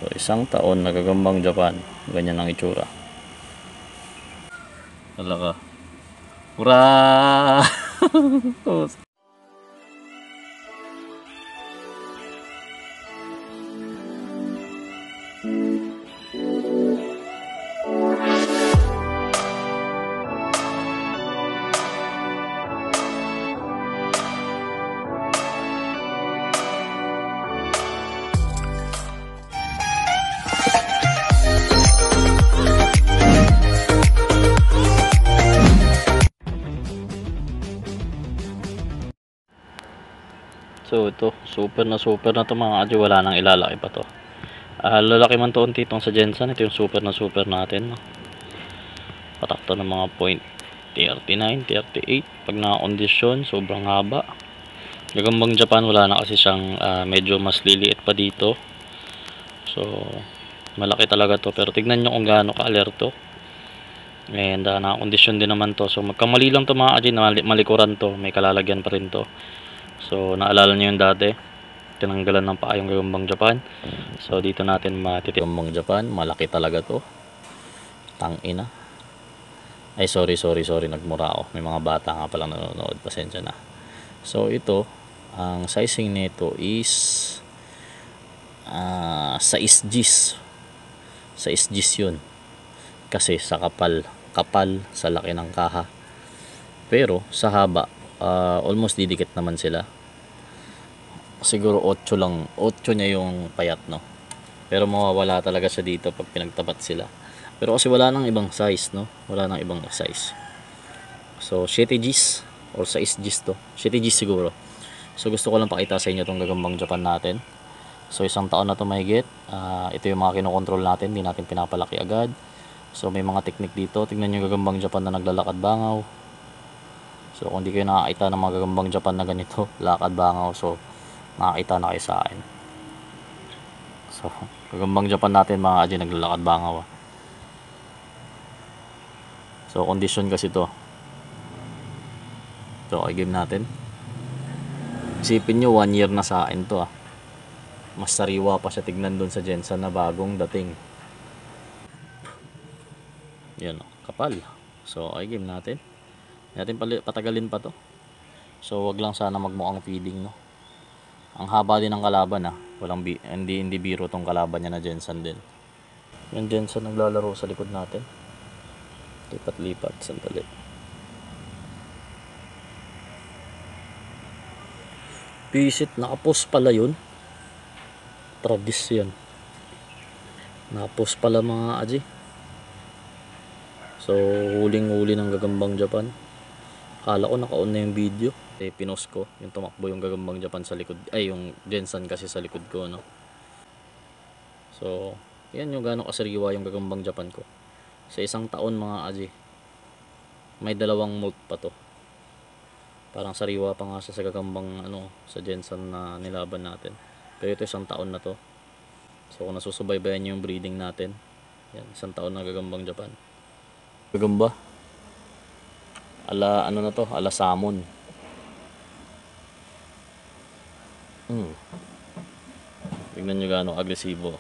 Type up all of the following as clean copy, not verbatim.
So isang taon nagagambang Japan, ganyan ang itsura. Talaga. Hurra! So ito, super na to mga kadyo, wala nang ilalaki pa to. Lalaki man to unti itong sa Jensen, ito yung super natin, no? Patak to ng mga point 39, 38 pag naka-kondisyon, sobrang haba. Gagambang Japan, wala na kasi siyang medyo mas liliit pa dito. So malaki talaga to, pero tignan nyo kung gaano ka-alerto. And naka-kondisyon din naman to. So magkamali lang to mga kadyo, malikuran to, may kalalagyan pa rin to. So naalala nyo yung dati, tinanggalan ng paa yung gagambang Japan. So dito natin matitimbang Japan, malaki talaga to. Tangina. Ay sorry, nagmura ako. May mga bata nga palang nanonood, pasensya na. So ito, ang sizing nito is 6 Gs. 6 Gs yun. Kasi sa kapal sa laki ng kaha. Pero sa haba, almost didikit naman sila. Siguro 8 lang, 8 niya yung payat, no? Pero mawawala talaga siya dito pag pinagtapat sila. Pero kasi wala nang ibang size, no? Wala nang ibang size. So 7 Gs or 6 Gs to. 7 Gs siguro. So gusto ko lang pakita sa inyo tong gagambang Japan natin. So isang taon na to mahigit. Ito yung mga kinokontrol natin, hindi natin pinapalaki agad. So may mga technique dito. Tingnan nyo yung gagambang Japan na naglalakad bangaw. So kung di kayo nakakita ng mga gagambang Japan na ganito, lakad bangaw, so nakakita na kayo sa akin. So gagambang Japan natin mga kadyo, naglalakad bangaw. So condition kasi to. So i-game natin. Isipin nyo 1 year na sa akin to. Mas sariwa pa siya tignan doon sa Jensen na bagong dating. Yan, kapal. So i-game natin. Natin patagalin pa to. So wag lang sana magmukhang feeding, no. Ang haba din ng kalaban, walang hindi biro tong kalaban niya na Jensen din. Yung Jensen naglalaro sa likod natin. Lipat sandali. Pisit, nakapost pala yun. Tragis yan. Nakapost pala mga aji. So huling-huli ng gagambang Japan. Kala ko naka-on na yung video. Pinost ko yung tumakbo yung gagambang Japan sa likod. Ay, yung Jensen kasi sa likod ko, no. So yan yung gano'ng kasariwa yung gagambang Japan ko. Sa isang taon mga aji, may 2 molt pa to. Parang sariwa pa nga siya sa gagambang sa Jensen na nilaban natin. Pero ito isang taon na to. So kung nasusubaybayan nyo yung breeding natin, yan, isang taon na gagambang Japan. Gagamba, ala na to, ala salmon. Tignan nyo gaano agresibo.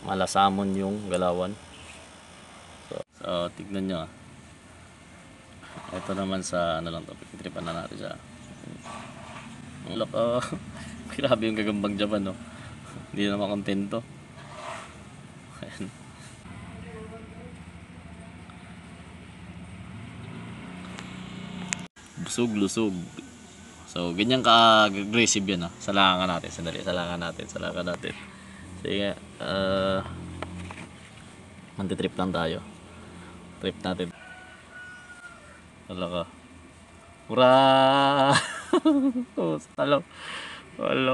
Malasamon yung galawan. So tignan nyo. Ito naman sa lang to, pitripan na natin siya. Look, grabe yung gagambang Japan, no. Hindi na makontento. Ayan. Lusog. So ganyan ka aggressive yan, Salangan natin, sandali, salangan natin. Sige, mantitrip lang tayo. Trip natin. Talaga. Hurra! Talo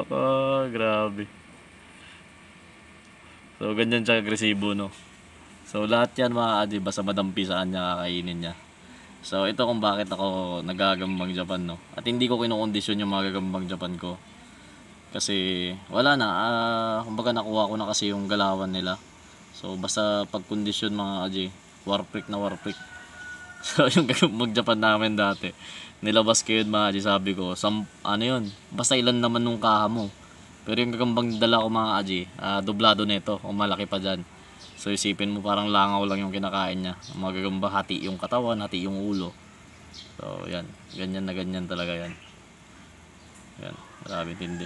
ko, grabe. So ganyan siya agresibo, no. So lahat yan mga adi, basta madampi saan niya kakainin niya. So ito kung bakit ako nagagambang Japan, no. At hindi ko kinokondisyon yung mga gagambang Japan ko. Kasi wala na, kumbaga nakuha ko na kasi yung galawan nila. So basta pag kondisyon mga adi, war freak. So yung mag-Japan namin dati, nilabas ko yun mga Aji, sabi ko, ano yun, basta ilan naman nung kaha mo. Pero yung gagambang dala ko mga Aji, doblado nito, o malaki pa dyan. So isipin mo parang langaw lang yung kinakain niya. Ang mga gagamba, hati yung katawan, hati yung ulo. So yan, ganyan na ganyan talaga yan. Yan, grabe tindi.